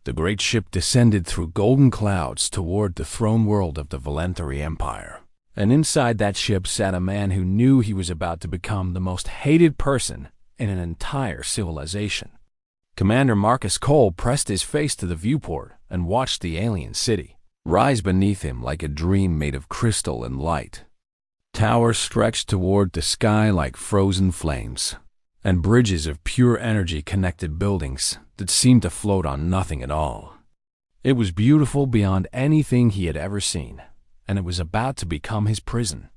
The great ship descended through golden clouds toward the throne world of the Valentari Empire. And inside that ship sat a man who knew he was about to become the most hated person in an entire civilization. Commander Marcus Cole pressed his face to the viewport and watched the alien city rise beneath him like a dream made of crystal and light. Towers stretched toward the sky like frozen flames, and bridges of pure energy connected buildings that seemed to float on nothing at all. It was beautiful beyond anything he had ever seen, and it was about to become his prison.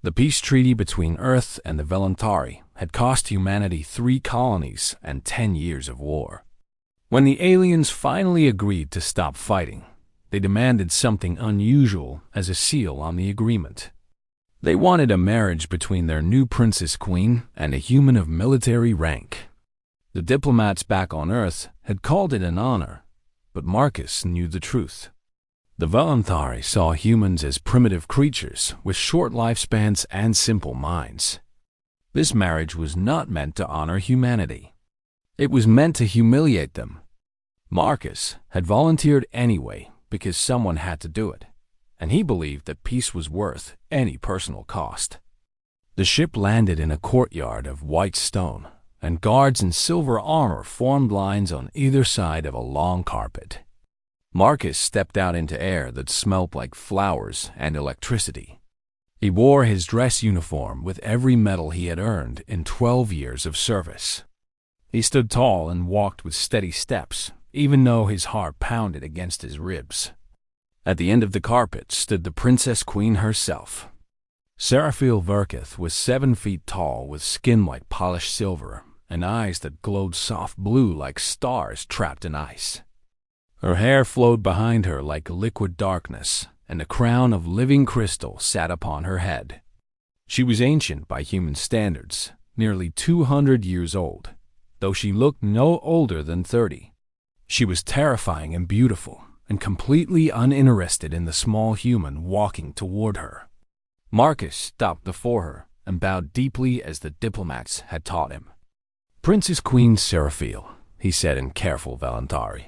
The peace treaty between Earth and the Valentari had cost humanity 3 colonies and 10 years of war. When the aliens finally agreed to stop fighting, they demanded something unusual as a seal on the agreement. They wanted a marriage between their new princess queen and a human of military rank. The diplomats back on Earth had called it an honor, but Marcus knew the truth. The Valentari saw humans as primitive creatures with short lifespans and simple minds. This marriage was not meant to honor humanity. It was meant to humiliate them. Marcus had volunteered anyway because someone had to do it, and he believed that peace was worth any personal cost. The ship landed in a courtyard of white stone, and guards in silver armor formed lines on either side of a long carpet. Marcus stepped out into air that smelled like flowers and electricity. He wore his dress uniform with every medal he had earned in 12 years of service. He stood tall and walked with steady steps, even though his heart pounded against his ribs. At the end of the carpet stood the Princess Queen herself. Seraphil Verketh was 7 feet tall with skin like polished silver and eyes that glowed soft blue like stars trapped in ice. Her hair flowed behind her like liquid darkness, and a crown of living crystal sat upon her head. She was ancient by human standards, nearly 200 years old, though she looked no older than 30. She was terrifying and beautiful, and completely uninterested in the small human walking toward her. Marcus stopped before her and bowed deeply as the diplomats had taught him. "Princess Queen Seraphil," he said in careful Valentari,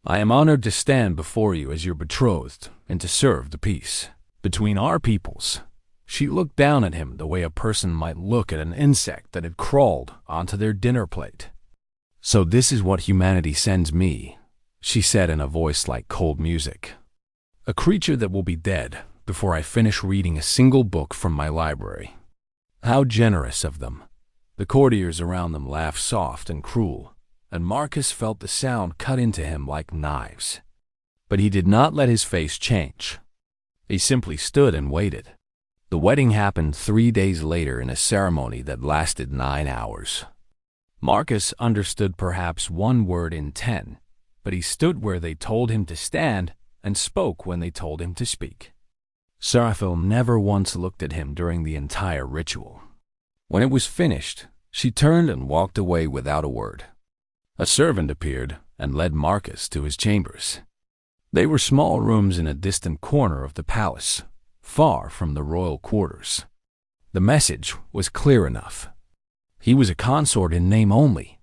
"I am honored to stand before you as your betrothed and to serve the peace between our peoples." She looked down at him the way a person might look at an insect that had crawled onto their dinner plate. "So this is what humanity sends me," she said in a voice like cold music. "A creature that will be dead before I finish reading a single book from my library. How generous of them." The courtiers around them laughed soft and cruel, and Marcus felt the sound cut into him like knives. But he did not let his face change. He simply stood and waited. The wedding happened 3 days later in a ceremony that lasted 9 hours. Marcus understood perhaps 1 word in 10, but he stood where they told him to stand and spoke when they told him to speak. Seraphil never once looked at him during the entire ritual. When it was finished, she turned and walked away without a word. A servant appeared and led Marcus to his chambers. They were small rooms in a distant corner of the palace, far from the royal quarters. The message was clear enough. He was a consort in name only.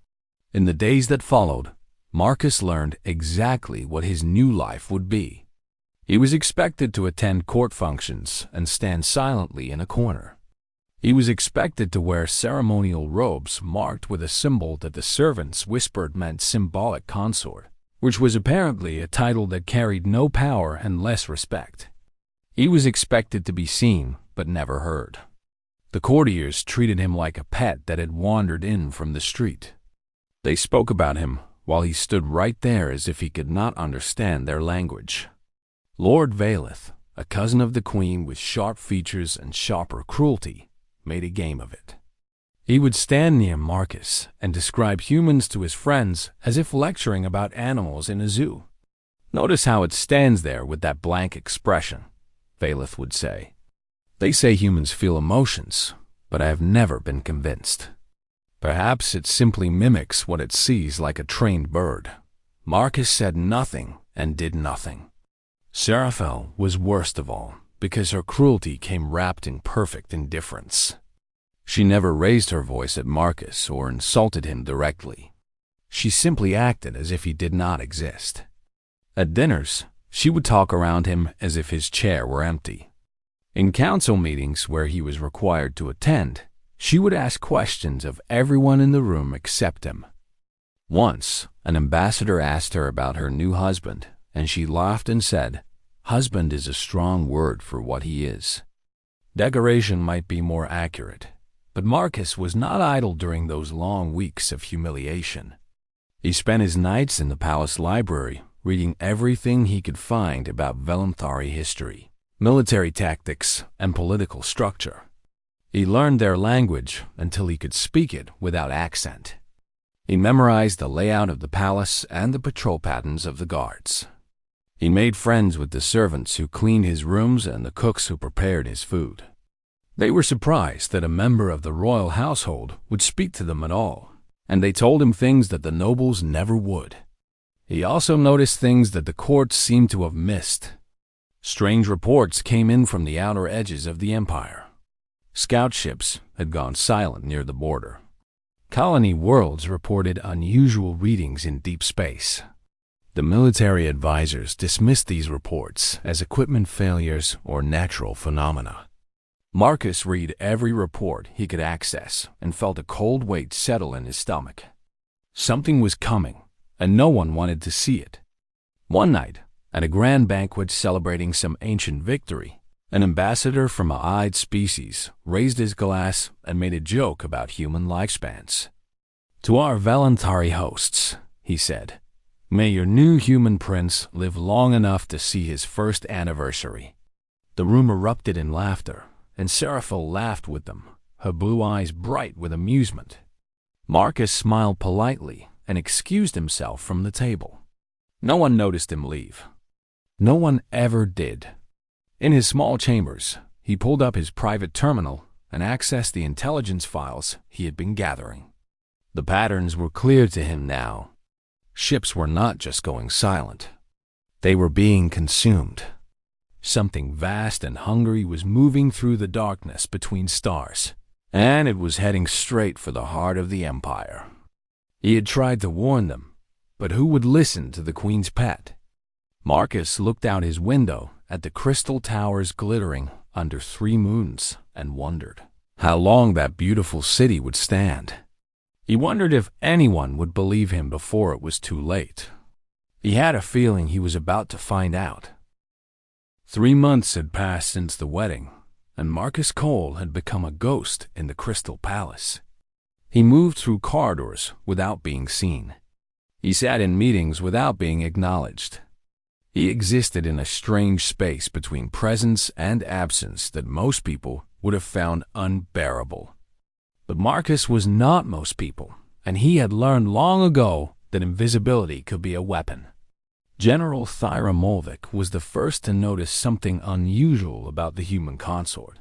In the days that followed, Marcus learned exactly what his new life would be. He was expected to attend court functions and stand silently in a corner. He was expected to wear ceremonial robes marked with a symbol that the servants whispered meant symbolic consort, which was apparently a title that carried no power and less respect. He was expected to be seen but never heard. The courtiers treated him like a pet that had wandered in from the street. They spoke about him while he stood right there as if he could not understand their language. Lord Valeth, a cousin of the queen with sharp features and sharper cruelty, made a game of it. He would stand near Marcus and describe humans to his friends as if lecturing about animals in a zoo. "Notice how it stands there with that blank expression," Valeth would say. "They say humans feel emotions, but I have never been convinced. Perhaps it simply mimics what it sees like a trained bird." Marcus said nothing and did nothing. Seraphil was worst of all, because her cruelty came wrapped in perfect indifference. She never raised her voice at Marcus or insulted him directly. She simply acted as if he did not exist. At dinners, she would talk around him as if his chair were empty. In council meetings where he was required to attend, she would ask questions of everyone in the room except him. Once, an ambassador asked her about her new husband, and she laughed and said, "Husband is a strong word for what he is." Decoration might be more accurate, but Marcus was not idle during those long weeks of humiliation. He spent his nights in the palace library, reading everything he could find about Belittled history, military tactics, and political structure. He learned their language until he could speak it without accent. He memorized the layout of the palace and the patrol patterns of the guards. He made friends with the servants who cleaned his rooms and the cooks who prepared his food. They were surprised that a member of the royal household would speak to them at all, and they told him things that the nobles never would. He also noticed things that the court seemed to have missed. Strange reports came in from the outer edges of the empire. Scout ships had gone silent near the border. Colony worlds reported unusual readings in deep space. The military advisors dismissed these reports as equipment failures or natural phenomena. Marcus read every report he could access and felt a cold weight settle in his stomach. Something was coming, and no one wanted to see it. One night, at a grand banquet celebrating some ancient victory, an ambassador from a eyed species raised his glass and made a joke about human lifespans. "To our voluntary hosts," he said, "may your new human prince live long enough to see his first anniversary." The room erupted in laughter, and Seraphil laughed with them, her blue eyes bright with amusement. Marcus smiled politely and excused himself from the table. No one noticed him leave. No one ever did. In his small chambers, he pulled up his private terminal and accessed the intelligence files he had been gathering. The patterns were clear to him now. Ships were not just going silent. They were being consumed. Something vast and hungry was moving through the darkness between stars, and it was heading straight for the heart of the Empire. He had tried to warn them, but who would listen to the Queen's pet? Marcus looked out his window at the crystal towers glittering under 3 moons and wondered how long that beautiful city would stand. He wondered if anyone would believe him before it was too late. He had a feeling he was about to find out. 3 months had passed since the wedding, and Marcus Cole had become a ghost in the Crystal Palace. He moved through corridors without being seen. He sat in meetings without being acknowledged. He existed in a strange space between presence and absence that most people would have found unbearable. But Marcus was not most people, and he had learned long ago that invisibility could be a weapon. General Thyra Molvik was the first to notice something unusual about the human consort.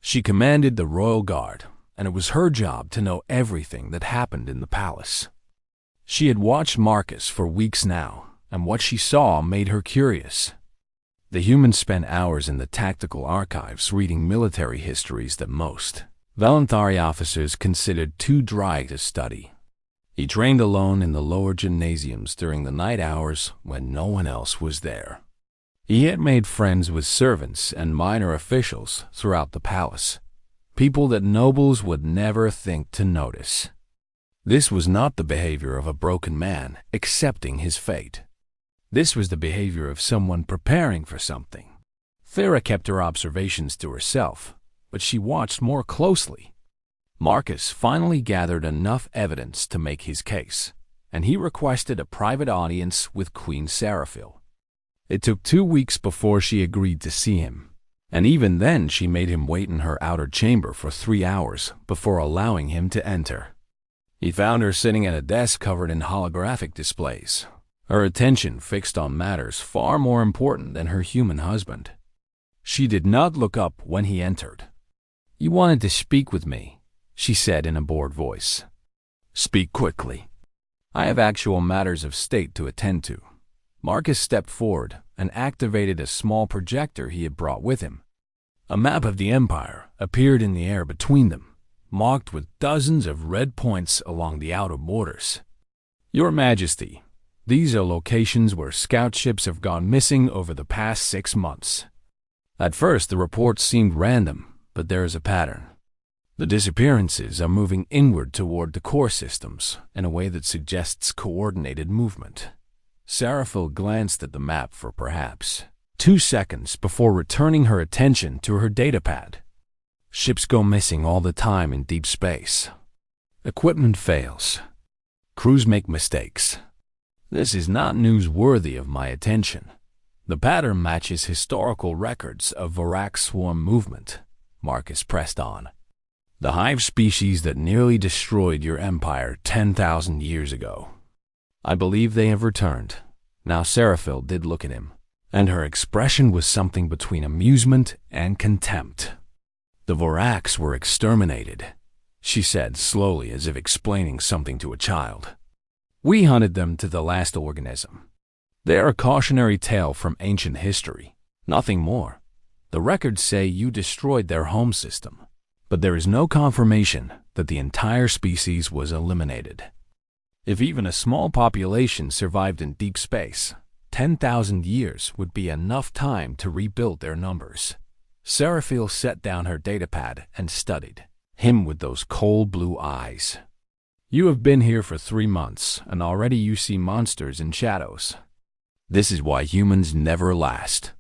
She commanded the royal guard, and it was her job to know everything that happened in the palace. She had watched Marcus for weeks now, and what she saw made her curious. The humans spent hours in the tactical archives reading military histories that most voluntary officers considered too dry to study. He trained alone in the lower gymnasiums during the night hours when no one else was there. He had made friends with servants and minor officials throughout the palace, people that nobles would never think to notice. This was not the behavior of a broken man accepting his fate. This was the behavior of someone preparing for something. Thera kept her observations to herself, but she watched more closely. Marcus finally gathered enough evidence to make his case, and he requested a private audience with Queen Seraphil. It took 2 weeks before she agreed to see him, and even then she made him wait in her outer chamber for 3 hours before allowing him to enter. He found her sitting at a desk covered in holographic displays, her attention fixed on matters far more important than her human husband. She did not look up when he entered. "You wanted to speak with me," she said in a bored voice. "Speak quickly. I have actual matters of state to attend to." Marcus stepped forward and activated a small projector he had brought with him. A map of the Empire appeared in the air between them, marked with dozens of red points along the outer borders. "Your Majesty," These are locations where scout ships have gone missing over the past 6 months. At first, the reports seemed random, but there is a pattern. The disappearances are moving inward toward the core systems in a way that suggests coordinated movement. Seraphil glanced at the map for perhaps 2 seconds before returning her attention to her datapad. Ships go missing all the time in deep space. Equipment fails. Crews make mistakes. This is not news worthy of my attention. The pattern matches historical records of Vorak swarm movement, Marcus pressed on. The hive species that nearly destroyed your empire 10,000 years ago. I believe they have returned. Now Seraphil did look at him, and her expression was something between amusement and contempt. The Voraks were exterminated, she said slowly as if explaining something to a child. We hunted them to the last organism. They are a cautionary tale from ancient history, nothing more. The records say you destroyed their home system, but there is no confirmation that the entire species was eliminated. If even a small population survived in deep space, 10,000 years would be enough time to rebuild their numbers. Seraphil set down her datapad and studied him with those cold blue eyes. You have been here for 3 months, and already you see monsters and shadows. This is why humans never last.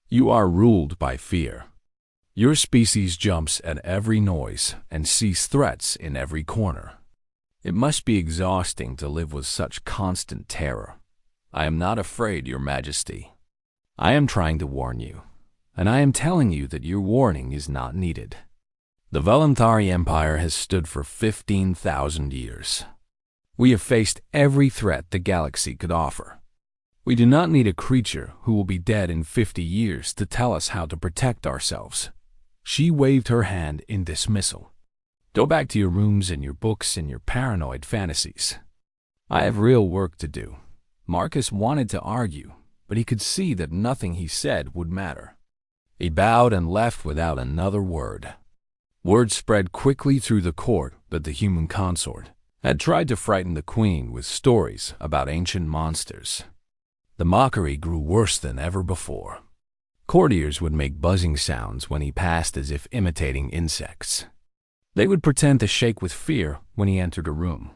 You are ruled by fear. Your species jumps at every noise and sees threats in every corner. It must be exhausting to live with such constant terror. I am not afraid, Your Majesty. I am trying to warn you, and I am telling you that your warning is not needed. The Voluntary Empire has stood for 15,000 years. We have faced every threat the galaxy could offer. We do not need a creature who will be dead in 50 years to tell us how to protect ourselves. She waved her hand in dismissal. Go back to your rooms and your books and your paranoid fantasies. I have real work to do. Marcus wanted to argue, but he could see that nothing he said would matter. He bowed and left without another word. Word spread quickly through the court that the human consort had tried to frighten the queen with stories about ancient monsters. The mockery grew worse than ever before. Courtiers would make buzzing sounds when he passed as if imitating insects. They would pretend to shake with fear when he entered a room.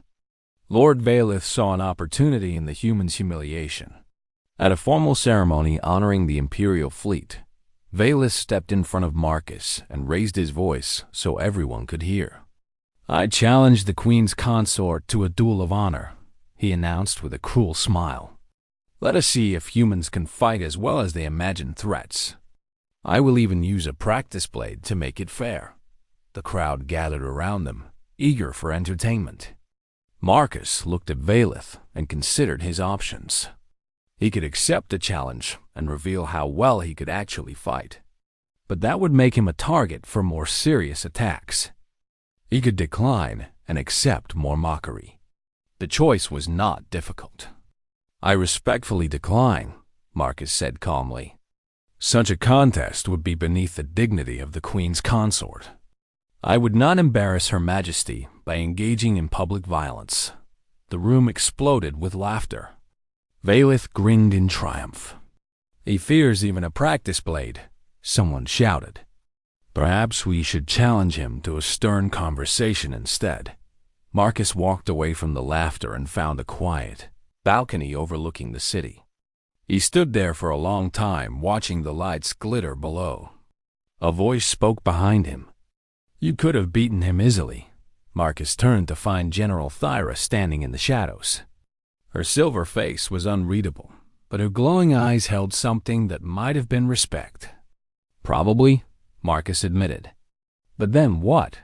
Lord Valith saw an opportunity in the human's humiliation. At a formal ceremony honoring the Imperial fleet, Valith stepped in front of Marcus and raised his voice so everyone could hear. I challenge the Queen's consort to a duel of honor, he announced with a cruel smile. Let us see if humans can fight as well as they imagine threats. I will even use a practice blade to make it fair. The crowd gathered around them, eager for entertainment. Marcus looked at Valith and considered his options. He could accept the challenge and reveal how well he could actually fight. But that would make him a target for more serious attacks. He could decline and accept more mockery. The choice was not difficult. I respectfully decline, Marcus said calmly. Such a contest would be beneath the dignity of the Queen's consort. I would not embarrass Her Majesty by engaging in public violence. The room exploded with laughter. Valith grinned in triumph. He fears even a practice blade, someone shouted. Perhaps we should challenge him to a stern conversation instead. Marcus walked away from the laughter and found a quiet balcony overlooking the city. He stood there for a long time, watching the lights glitter below. A voice spoke behind him. You could have beaten him easily. Marcus turned to find General Thyra standing in the shadows. Her silver face was unreadable, but her glowing eyes held something that might have been respect. Probably, Marcus admitted. But then what?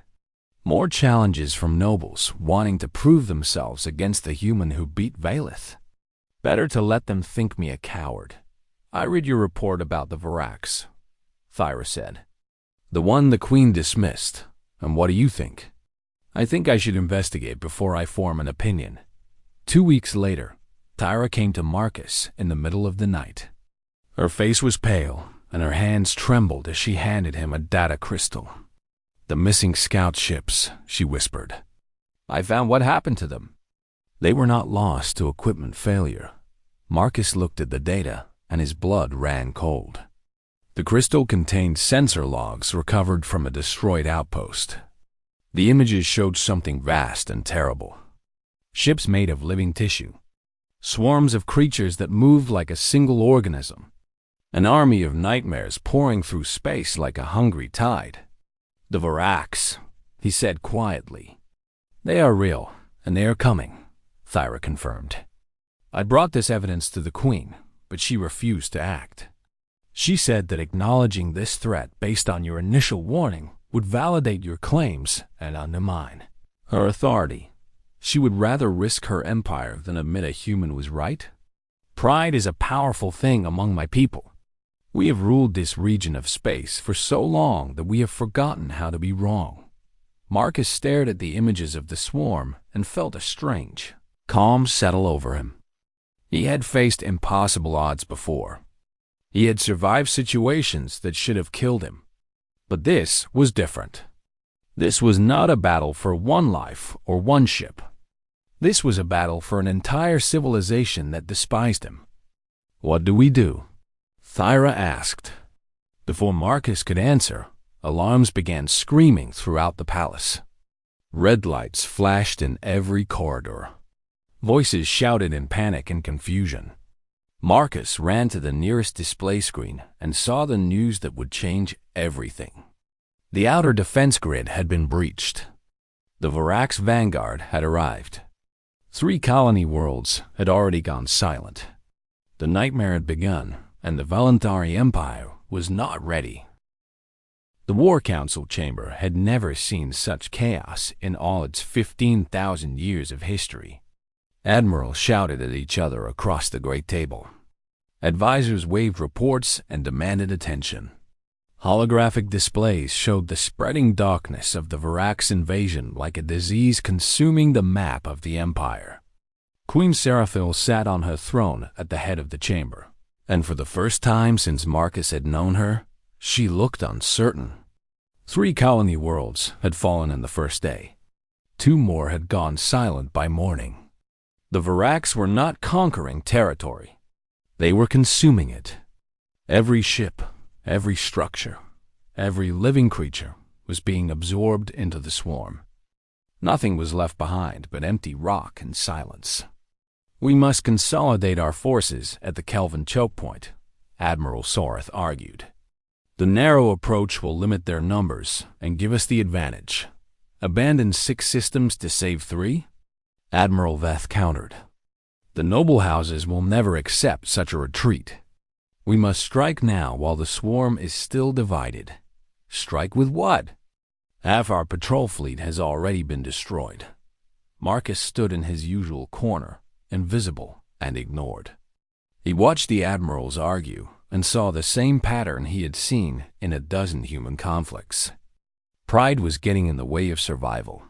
More challenges from nobles wanting to prove themselves against the human who beat Valith. Better to let them think me a coward. I read your report about the Voraks, Thyra said. The one the Queen dismissed. And what do you think? I think I should investigate before I form an opinion. 2 weeks later, Thyra came to Marcus in the middle of the night. Her face was pale, and her hands trembled as she handed him a data crystal. The missing scout ships, she whispered. I found what happened to them. They were not lost to equipment failure, Marcus looked at the data, and his blood ran cold. The crystal contained sensor logs recovered from a destroyed outpost. The images showed something vast and terrible. Ships made of living tissue. Swarms of creatures that moved like a single organism. An army of nightmares pouring through space like a hungry tide. "The Varax," he said quietly. "They are real, and they are coming," Thyra confirmed. "I brought this evidence to the Queen, but she refused to act. She said that acknowledging this threat based on your initial warning would validate your claims and undermine her authority. She would rather risk her empire than admit a human was right. Pride is a powerful thing among my people. We have ruled this region of space for so long that we have forgotten how to be wrong." Marcus stared at the images of the swarm and felt a strange calm settle over him. He had faced impossible odds before. He had survived situations that should have killed him. But this was different. This was not a battle for one life or one ship. This was a battle for an entire civilization that despised him. "What do we do?" Thyra asked. Before Marcus could answer, alarms began screaming throughout the palace. Red lights flashed in every corridor. Voices shouted in panic and confusion. Marcus ran to the nearest display screen and saw the news that would change everything. The outer defense grid had been breached. The Varax vanguard had arrived. 3 colony worlds had already gone silent. The nightmare had begun, and the Voluntary Empire was not ready. The War Council chamber had never seen such chaos in all its 15,000 years of history. Admirals shouted at each other across the great table. Advisors waved reports and demanded attention. Holographic displays showed the spreading darkness of the Varax invasion like a disease consuming the map of the Empire. Queen Seraphil sat on her throne at the head of the chamber, and for the first time since Marcus had known her, she looked uncertain. 3 colony worlds had fallen in the first day. 2 more had gone silent by morning. The Varax were not conquering territory. They were consuming it. Every ship, every structure, every living creature was being absorbed into the swarm. Nothing was left behind but empty rock and silence. "We must consolidate our forces at the Kelvin choke point," Admiral Soreth argued. "The narrow approach will limit their numbers and give us the advantage. Abandon 6 systems to save 3? Admiral Veth countered. "The noble houses will never accept such a retreat. We must strike now while the swarm is still divided." "Strike with what?" "Half our patrol fleet has already been destroyed." Marcus stood in his usual corner, invisible and ignored. He watched the admirals argue and saw the same pattern he had seen in a dozen human conflicts. Pride was getting in the way of survival.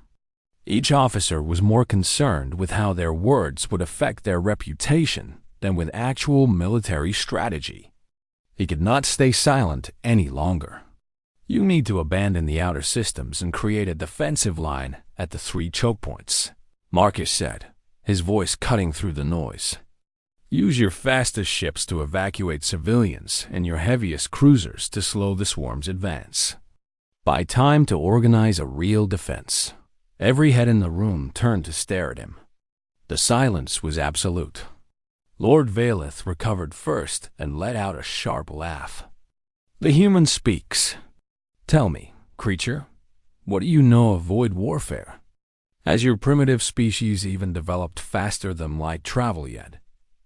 Each officer was more concerned with how their words would affect their reputation than with actual military strategy. He could not stay silent any longer. "You need to abandon the outer systems and create a defensive line at the 3 choke points," Marcus said, his voice cutting through the noise. "Use your fastest ships to evacuate civilians and your heaviest cruisers to slow the swarm's advance. Buy time to organize a real defense." Every head in the room turned to stare at him. The silence was absolute. Lord Valeth recovered first and let out a sharp laugh. "The human speaks. Tell me, creature, what do you know of void warfare? Has your primitive species even developed faster than light travel yet?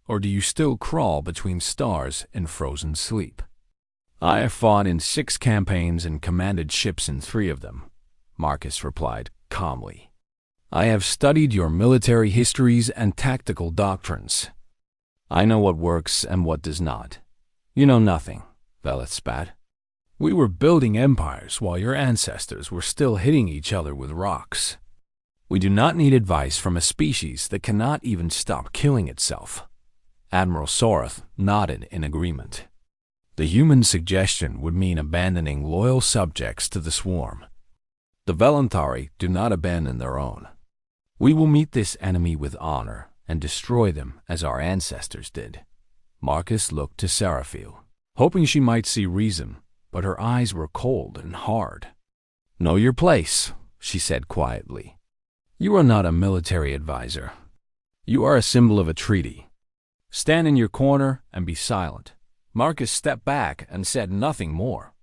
Or do you still crawl between stars in frozen sleep?" "I have fought in 6 campaigns and commanded ships in 3 of them," Marcus replied calmly. "I have studied your military histories and tactical doctrines. I know what works and what does not." "You know nothing," Valeth spat. "We were building empires while your ancestors were still hitting each other with rocks. We do not need advice from a species that cannot even stop killing itself." Admiral Soreth nodded in agreement. The human suggestion would mean abandoning loyal subjects to the swarm. The Voluntari do not abandon their own. "We will meet this enemy with honor and destroy them as our ancestors did." Marcus looked to Seraphil, hoping she might see reason, but her eyes were cold and hard. "Know your place," she said quietly. "You are not a military advisor. You are a symbol of a treaty. Stand in your corner and be silent." Marcus stepped back and said nothing more.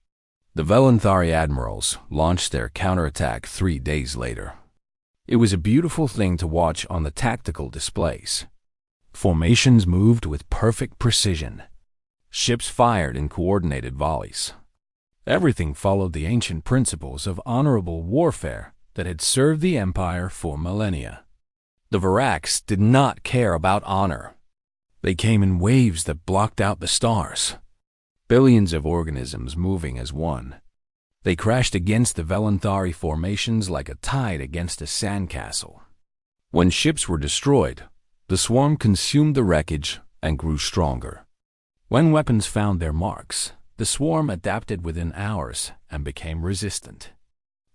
The Velanthari admirals launched their counterattack 3 days later. It was a beautiful thing to watch on the tactical displays. Formations moved with perfect precision. Ships fired in coordinated volleys. Everything followed the ancient principles of honorable warfare that had served the Empire for millennia. The Varax did not care about honor. They came in waves that blocked out the stars. Billions of organisms moving as one. They crashed against the Velanthari formations like a tide against a sandcastle. When ships were destroyed, the swarm consumed the wreckage and grew stronger. When weapons found their marks, the swarm adapted within hours and became resistant.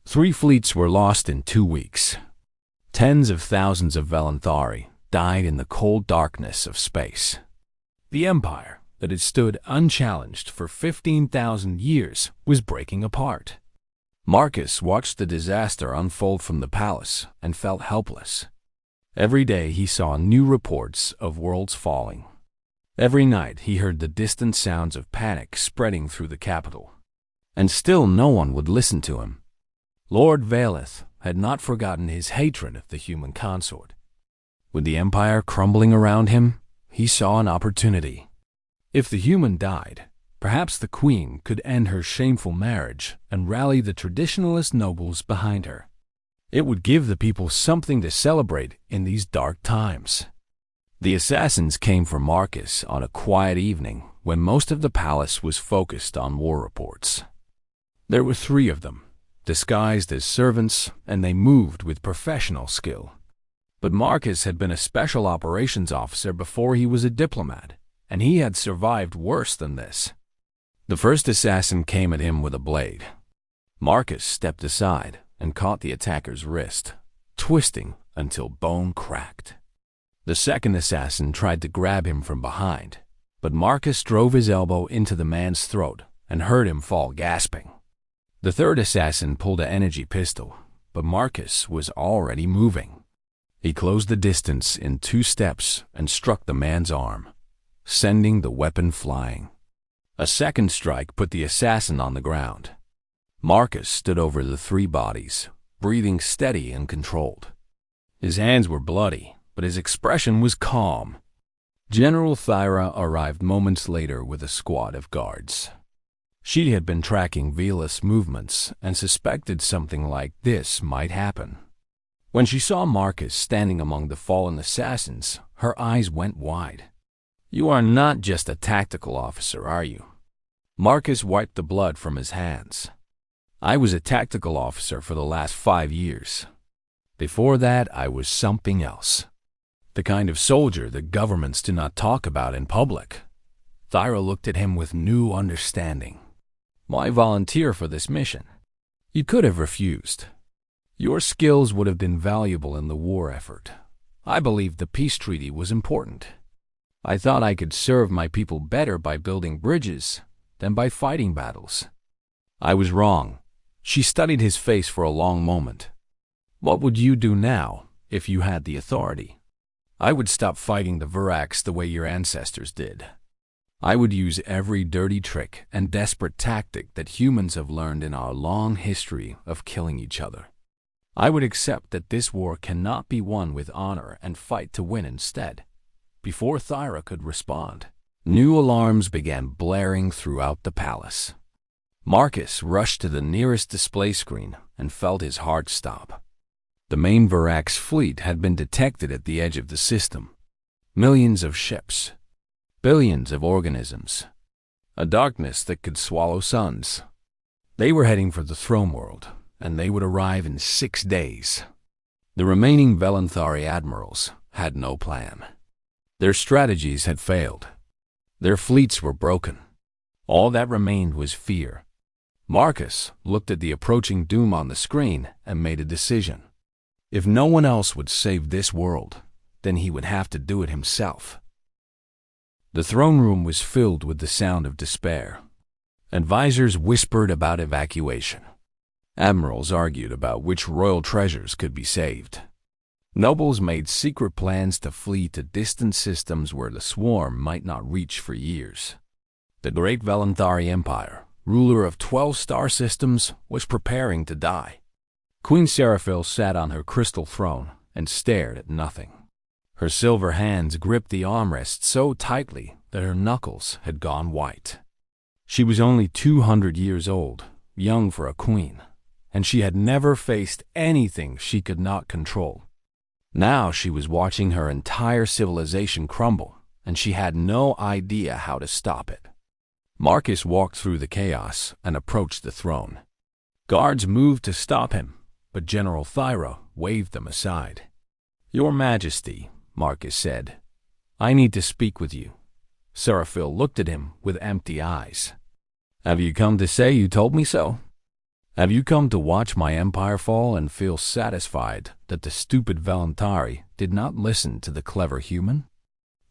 3 fleets were lost in 2 weeks. Tens of thousands of Velanthari died in the cold darkness of space. The empire that had stood unchallenged for 15,000 years was breaking apart. Marcus watched the disaster unfold from the palace and felt helpless. Every day he saw new reports of worlds falling. Every night he heard the distant sounds of panic spreading through the capital. And still no one would listen to him. Lord Valeth had not forgotten his hatred of the human consort. With the empire crumbling around him, he saw an opportunity. If the human died, perhaps the queen could end her shameful marriage and rally the traditionalist nobles behind her. It would give the people something to celebrate in these dark times. The assassins came for Marcus on a quiet evening when most of the palace was focused on war reports. There were 3 of them, disguised as servants, and they moved with professional skill. But Marcus had been a special operations officer before he was a diplomat, and he had survived worse than this. The first assassin came at him with a blade. Marcus stepped aside and caught the attacker's wrist, twisting until bone cracked. The second assassin tried to grab him from behind, but Marcus drove his elbow into the man's throat and heard him fall gasping. The third assassin pulled an energy pistol, but Marcus was already moving. He closed the distance in 2 steps and struck the man's arm, sending the weapon flying. A second strike put the assassin on the ground. Marcus stood over the 3 bodies, breathing steady and controlled. His hands were bloody, but his expression was calm. General Thyra arrived moments later with a squad of guards. She had been tracking Velas' movements and suspected something like this might happen. When she saw Marcus standing among the fallen assassins, her eyes went wide. "You are not just a tactical officer, are you?" Marcus wiped the blood from his hands. "I was a tactical officer for the last 5 years. Before that, I was something else. The kind of soldier that governments do not talk about in public." Thyra looked at him with new understanding. "Why volunteer for this mission? You could have refused. Your skills would have been valuable in the war effort. I believed the peace treaty was important. I thought I could serve my people better by building bridges than by fighting battles." "I was wrong." She studied his face for a long moment. "What would you do now if you had the authority?" "I would stop fighting the Varax the way your ancestors did. I would use every dirty trick and desperate tactic that humans have learned in our long history of killing each other. I would accept that this war cannot be won with honor and fight to win instead." Before Thyra could respond, new alarms began blaring throughout the palace. Marcus rushed to the nearest display screen and felt his heart stop. The main Varax fleet had been detected at the edge of the system. Millions of ships, billions of organisms, a darkness that could swallow suns. They were heading for the throne world, and they would arrive in 6 days. The remaining Velanthari admirals had no plan. Their strategies had failed. Their fleets were broken. All that remained was fear. Marcus looked at the approaching doom on the screen and made a decision. If no one else would save this world, then he would have to do it himself. The throne room was filled with the sound of despair. Advisors whispered about evacuation. Admirals argued about which royal treasures could be saved. Nobles made secret plans to flee to distant systems where the swarm might not reach for years. The great Valentari Empire, ruler of 12 star systems, was preparing to die. Queen Seraphil sat on her crystal throne and stared at nothing. Her silver hands gripped the armrest so tightly that her knuckles had gone white. She was only 200 years old, young for a queen, and she had never faced anything she could not control. Now she was watching her entire civilization crumble, and she had no idea how to stop it. Marcus walked through the chaos and approached the throne. Guards moved to stop him, but General Thyra waved them aside. "Your Majesty," Marcus said, "I need to speak with you." Seraphil looked at him with empty eyes. "Have you come to say you told me so? Have you come to watch my empire fall and feel satisfied that the stupid Valentari did not listen to the clever human?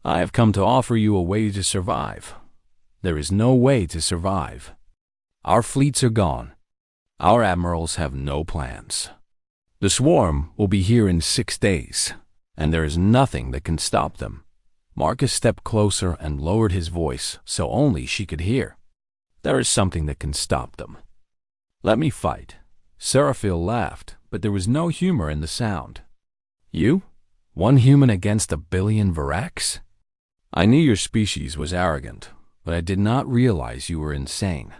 I have come to offer you a way to survive. There is no way to survive. Our fleets are gone. Our admirals have no plans. The swarm will be here in 6 days, and there is nothing that can stop them." Marcus stepped closer and lowered his voice so only she could hear. "There is something that can stop them. Let me fight." Seraphil laughed, but there was no humor in the sound. "You? One human against 1,000,000,000 Virax? I knew your species was arrogant, but I did not realize you were insane.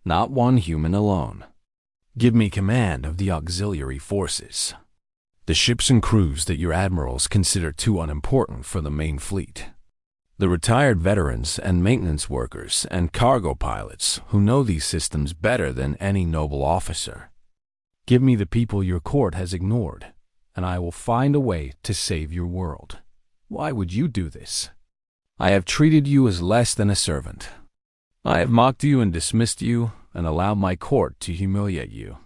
Not one human alone. Give me command of the auxiliary forces. The ships and crews that your admirals consider too unimportant for the main fleet. The retired veterans and maintenance workers and cargo pilots who know these systems better than any noble officer. Give me the people your court has ignored, and I will find a way to save your world. Why would you do this? I have treated you as less than a servant. I have mocked you and dismissed you and allowed my court to humiliate you.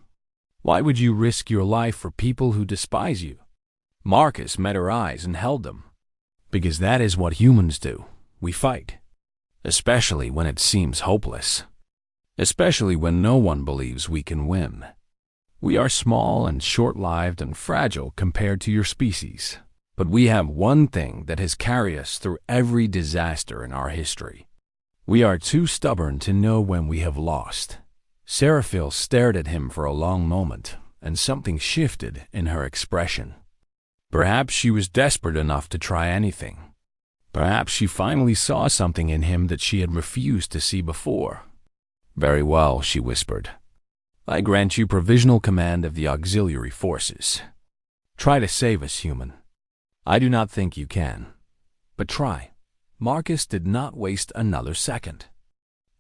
Why would you risk your life for people who despise you?" Marcus met her eyes and held them. "Because that is what humans do. We fight. Especially when it seems hopeless. Especially when no one believes we can win. We are small and short-lived and fragile compared to your species. But we have one thing that has carried us through every disaster in our history. We are too stubborn to know when we have lost." Seraphil stared at him for a long moment, and something shifted in her expression. Perhaps she was desperate enough to try anything. Perhaps she finally saw something in him that she had refused to see before. "Very well," she whispered. "I grant you provisional command of the auxiliary forces. Try to save us, human. I do not think you can, but try." Marcus did not waste another second.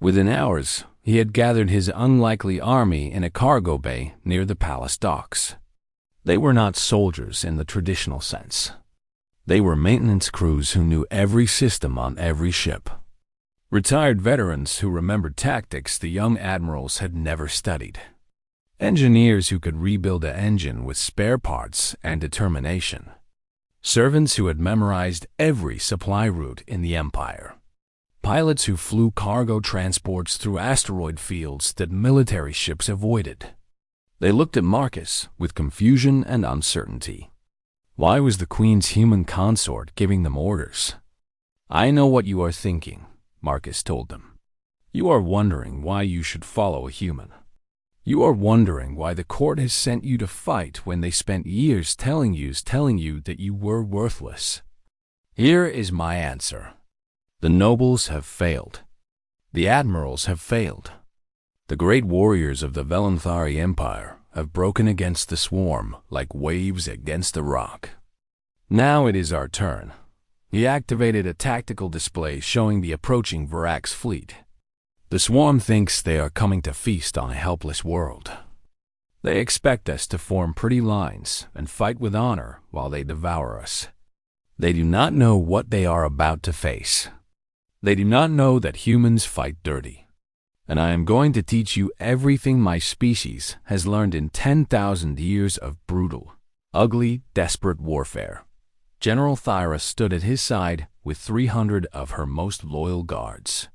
Within hours, he had gathered his unlikely army in a cargo bay near the palace docks. They were not soldiers in the traditional sense. They were maintenance crews who knew every system on every ship. Retired veterans who remembered tactics the young admirals had never studied. Engineers who could rebuild an engine with spare parts and determination. Servants who had memorized every supply route in the Empire. Pilots who flew cargo transports through asteroid fields that military ships avoided. They looked at Marcus with confusion and uncertainty. Why was the Queen's human consort giving them orders? "I know what you are thinking," Marcus told them. "You are wondering why you should follow a human. You are wondering why the court has sent you to fight when they spent years telling you that you were worthless. Here is my answer. The nobles have failed. The admirals have failed. The great warriors of the Valentari Empire have broken against the swarm like waves against a rock. Now it is our turn." He activated a tactical display showing the approaching Virax fleet. "The swarm thinks they are coming to feast on a helpless world. They expect us to form pretty lines and fight with honor while they devour us. They do not know what they are about to face. They do not know that humans fight dirty. And I am going to teach you everything my species has learned in 10,000 years of brutal, ugly, desperate warfare. General Thyra stood at his side with 300 of her most loyal guards.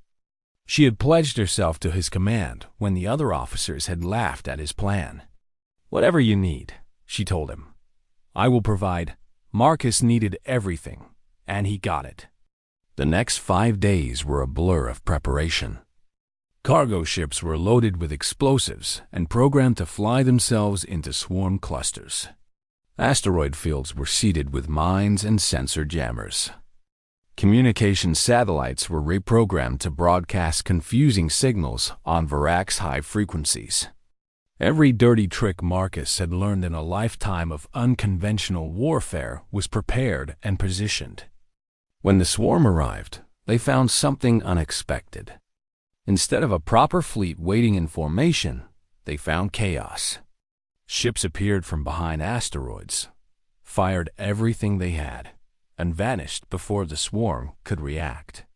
She had pledged herself to his command when the other officers had laughed at his plan. "Whatever you need," she told him, "I will provide." Marcus needed everything, and he got it. The next 5 days were a blur of preparation. Cargo ships were loaded with explosives and programmed to fly themselves into swarm clusters. Asteroid fields were seeded with mines and sensor jammers. Communication satellites were reprogrammed to broadcast confusing signals on Varak's high frequencies. Every dirty trick Marcus had learned in a lifetime of unconventional warfare was prepared and positioned. When the swarm arrived, they found something unexpected. Instead of a proper fleet waiting in formation, they found chaos. Ships appeared from behind asteroids, fired everything they had, and vanished before the swarm could react.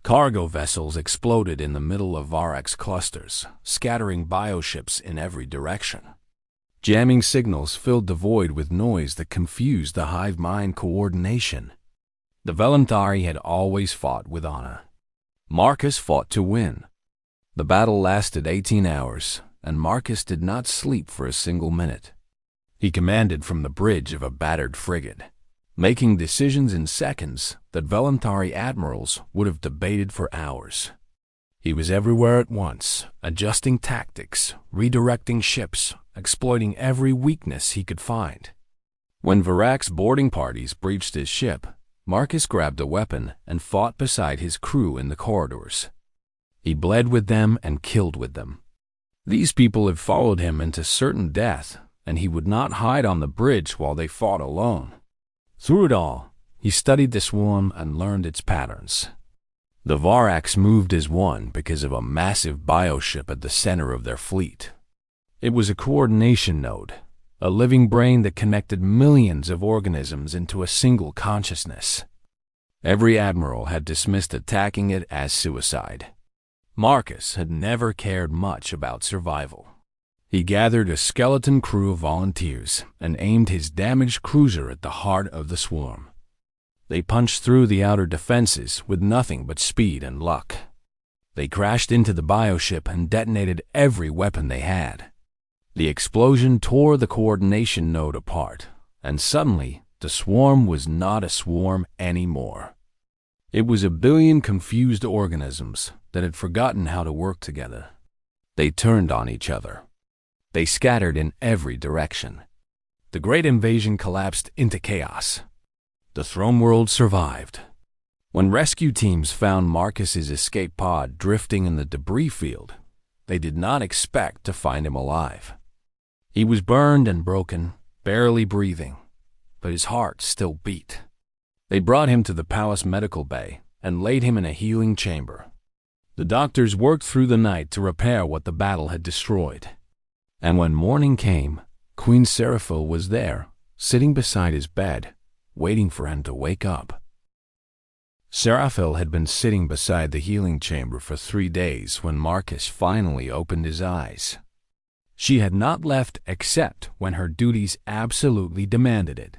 Cargo vessels exploded in the middle of Varak's clusters, scattering bioships in every direction. Jamming signals filled the void with noise that confused the hive mind coordination. The Voluntari had always fought with honor. Marcus fought to win. The battle lasted 18 hours, and Marcus did not sleep for a single minute. He commanded from the bridge of a battered frigate, making decisions in seconds that Voluntari admirals would have debated for hours. He was everywhere at once, adjusting tactics, redirecting ships, exploiting every weakness he could find. When Varak's boarding parties breached his ship, Marcus grabbed a weapon and fought beside his crew in the corridors. He bled with them and killed with them. These people had followed him into certain death, and he would not hide on the bridge while they fought alone. Through it all, he studied the swarm and learned its patterns. The Varaks moved as one because of a massive bioship at the center of their fleet. It was a coordination node, a living brain that connected millions of organisms into a single consciousness. Every admiral had dismissed attacking it as suicide. Marcus had never cared much about survival. He gathered a skeleton crew of volunteers and aimed his damaged cruiser at the heart of the swarm. They punched through the outer defenses with nothing but speed and luck. They crashed into the bioship and detonated every weapon they had. The explosion tore the coordination node apart, and suddenly the swarm was not a swarm anymore. It was a billion confused organisms that had forgotten how to work together. They turned on each other. They scattered in every direction. The great invasion collapsed into chaos. The throne world survived. When rescue teams found Marcus's escape pod drifting in the debris field, they did not expect to find him alive. He was burned and broken, barely breathing, but his heart still beat. They brought him to the palace medical bay and laid him in a healing chamber. The doctors worked through the night to repair what the battle had destroyed. And when morning came, Queen Seraphil was there, sitting beside his bed, waiting for him to wake up. Seraphil had been sitting beside the healing chamber for 3 days when Marcus finally opened his eyes. She had not left except when her duties absolutely demanded it,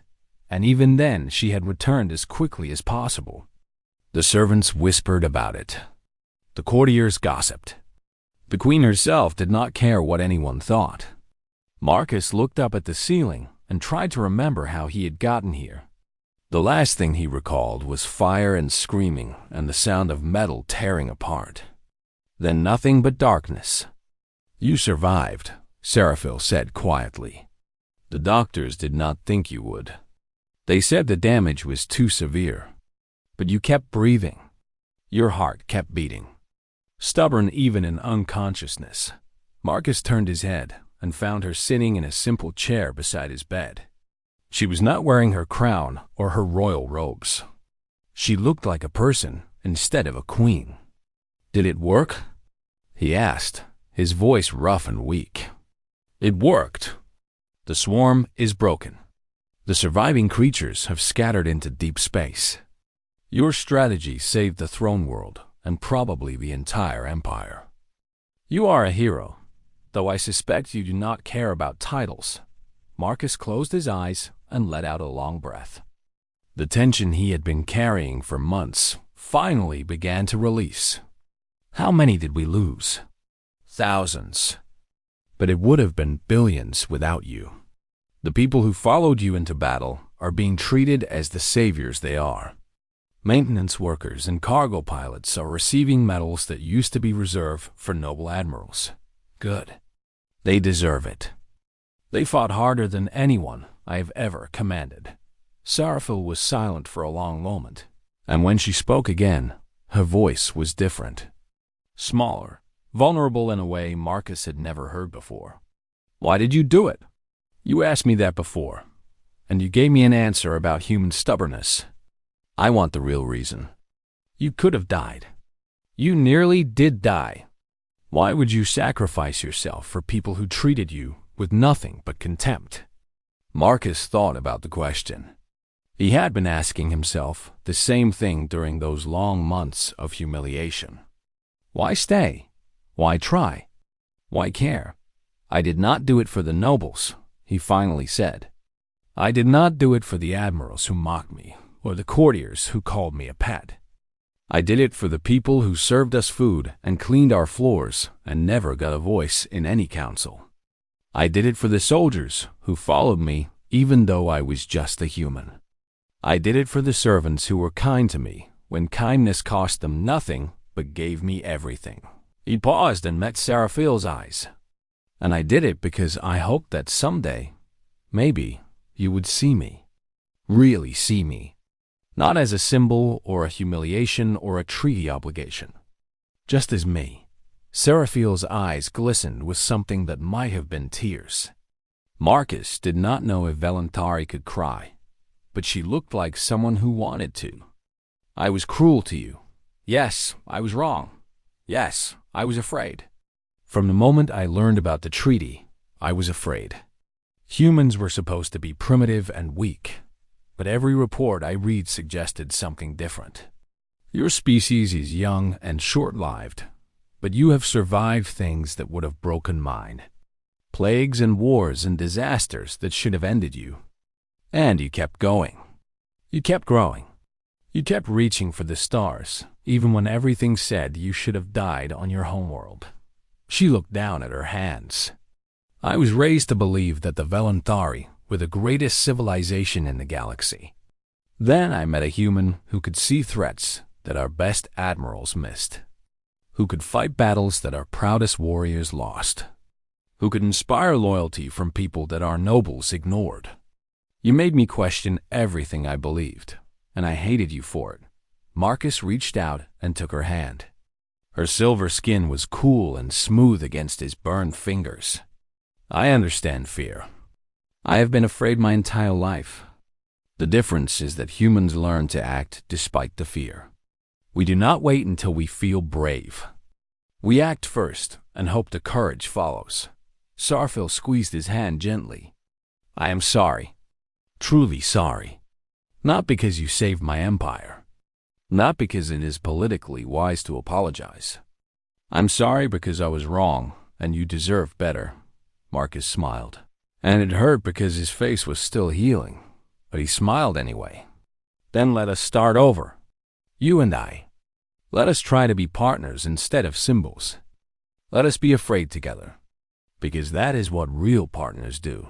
and even then she had returned as quickly as possible. The servants whispered about it. The courtiers gossiped. The queen herself did not care what anyone thought. Marcus looked up at the ceiling and tried to remember how he had gotten here. The last thing he recalled was fire and screaming and the sound of metal tearing apart. Then nothing but darkness. "You survived," Seraphil said quietly. "The doctors did not think you would. They said the damage was too severe. But you kept breathing. Your heart kept beating." Stubborn even in unconsciousness, Marcus turned his head and found her sitting in a simple chair beside his bed. She was not wearing her crown or her royal robes. She looked like a person instead of a queen. "Did it work?" he asked, his voice rough and weak. "It worked. The swarm is broken. The surviving creatures have scattered into deep space. Your strategy saved the throne world and probably the entire empire. You are a hero, though I suspect you do not care about titles." Marcus closed his eyes and let out a long breath. The tension he had been carrying for months finally began to release. How many did we lose? Thousands. But it would have been billions without you. The people who followed you into battle are being treated as the saviors they are. Maintenance workers and cargo pilots are receiving medals that used to be reserved for noble admirals. Good. They deserve it. They fought harder than anyone I have ever commanded. Seraphil was silent for a long moment, and when she spoke again, her voice was different. Smaller, vulnerable in a way Marcus had never heard before. Why did you do it? You asked me that before, and you gave me an answer about human stubbornness. I want the real reason. You could have died. You nearly did die. Why would you sacrifice yourself for people who treated you with nothing but contempt? Marcus thought about the question. He had been asking himself the same thing during those long months of humiliation. Why stay? Why try? Why care? I did not do it for the nobles, he finally said. I did not do it for the admirals who mocked me, or the courtiers who called me a pet. I did it for the people who served us food and cleaned our floors and never got a voice in any council. I did it for the soldiers who followed me even though I was just a human. I did it for the servants who were kind to me when kindness cost them nothing but gave me everything. He paused and met Seraphil's eyes. And I did it because I hoped that someday, maybe, you would see me. Really see me. Not as a symbol or a humiliation or a treaty obligation. Just as me. Seraphil's eyes glistened with something that might have been tears. Marcus did not know if Valentari could cry, but she looked like someone who wanted to. I was cruel to you. Yes, I was wrong. Yes, I was afraid. From the moment I learned about the treaty, I was afraid. Humans were supposed to be primitive and weak, but every report I read suggested something different. Your species is young and short-lived, but you have survived things that would have broken mine. Plagues and wars and disasters that should have ended you. And you kept going. You kept growing. You kept reaching for the stars, even when everything said you should have died on your homeworld. She looked down at her hands. I was raised to believe that the Valentari were the greatest civilization in the galaxy. Then I met a human who could see threats that our best admirals missed, who could fight battles that our proudest warriors lost, who could inspire loyalty from people that our nobles ignored. You made me question everything I believed, and I hated you for it. Marcus reached out and took her hand. Her silver skin was cool and smooth against his burned fingers. I understand fear. I have been afraid my entire life. The difference is that humans learn to act despite the fear. We do not wait until we feel brave. We act first and hope the courage follows. Seraphil squeezed his hand gently. I am sorry. Truly sorry. Not because you saved my empire. Not because it is politically wise to apologize. I'm sorry because I was wrong and you deserve better. Marcus smiled. And it hurt because his face was still healing, but he smiled anyway. Then let us start over. You and I. Let us try to be partners instead of symbols. Let us be afraid together, because that is what real partners do.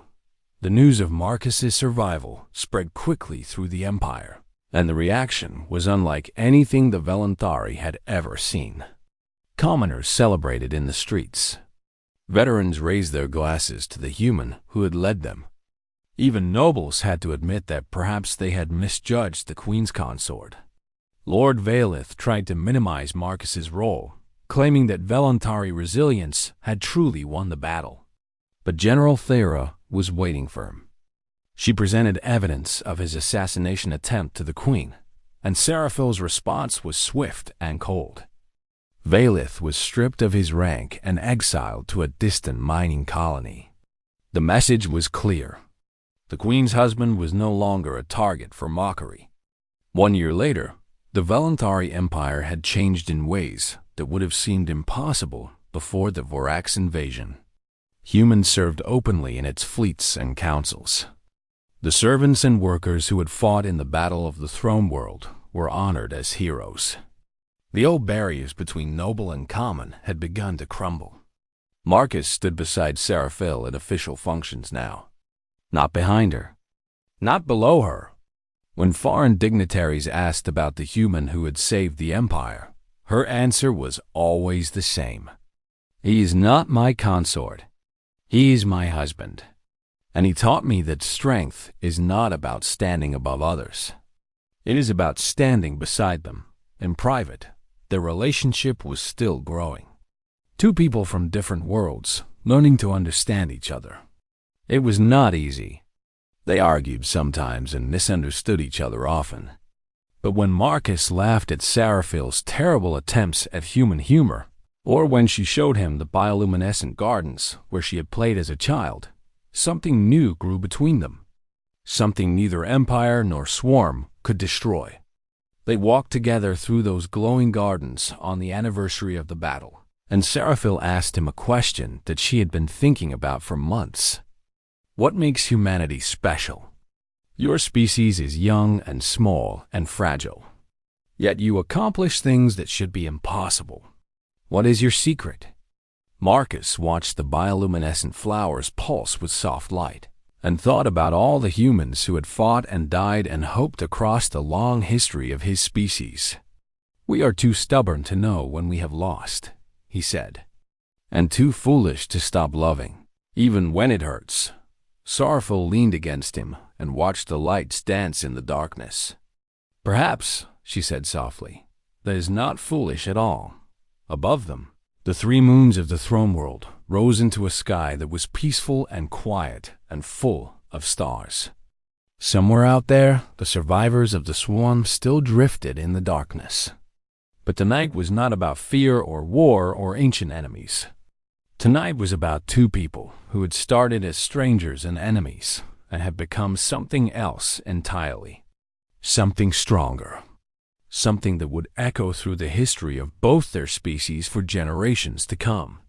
The news of Marcus's survival spread quickly through the Empire, and the reaction was unlike anything the Valentari had ever seen. Commoners celebrated in the streets. Veterans raised their glasses to the human who had led them. Even nobles had to admit that perhaps they had misjudged the Queen's consort. Lord Valith tried to minimize Marcus's role, claiming that Valentari resilience had truly won the battle. But General Thera was waiting for him. She presented evidence of his assassination attempt to the Queen, and Seraphil's response was swift and cold. Valith was stripped of his rank and exiled to a distant mining colony. The message was clear. The Queen's husband was no longer a target for mockery. 1 year later, the Valentari Empire had changed in ways that would have seemed impossible before the Vorax invasion. Humans served openly in its fleets and councils. The servants and workers who had fought in the Battle of the Throne World were honored as heroes. The old barriers between noble and common had begun to crumble. Marcus stood beside Seraphil at official functions now. Not behind her. Not below her. When foreign dignitaries asked about the human who had saved the Empire, her answer was always the same. He is not my consort. He is my husband. And he taught me that strength is not about standing above others. It is about standing beside them. In private, their relationship was still growing. Two people from different worlds, learning to understand each other. It was not easy. They argued sometimes and misunderstood each other often. But when Marcus laughed at Seraphil's terrible attempts at human humor, or when she showed him the bioluminescent gardens where she had played as a child, something new grew between them. Something neither Empire nor Swarm could destroy. They walked together through those glowing gardens on the anniversary of the battle, and Seraphil asked him a question that she had been thinking about for months. What makes humanity special? Your species is young and small and fragile. Yet you accomplish things that should be impossible. What is your secret? Marcus watched the bioluminescent flowers pulse with soft light, and thought about all the humans who had fought and died and hoped across the long history of his species. We are too stubborn to know when we have lost, he said, and too foolish to stop loving, even when it hurts. Sorrowful leaned against him and watched the lights dance in the darkness. Perhaps, she said softly, that is not foolish at all. Above them, the three moons of the throne world rose into a sky that was peaceful and quiet and full of stars. Somewhere out there, the survivors of the swarm still drifted in the darkness. But tonight was not about fear or war or ancient enemies. Tonight was about two people who had started as strangers and enemies and had become something else entirely. Something stronger. Something that would echo through the history of both their species for generations to come.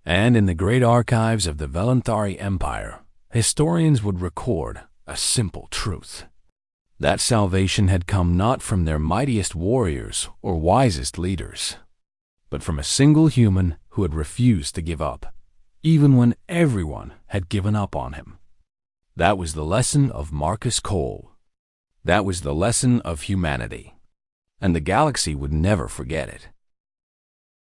And in the great archives of the Velantari Empire, historians would record a simple truth. That salvation had come not from their mightiest warriors or wisest leaders, but from a single human who had refused to give up, even when everyone had given up on him. That was the lesson of Marcus Cole. That was the lesson of humanity. And the galaxy would never forget it.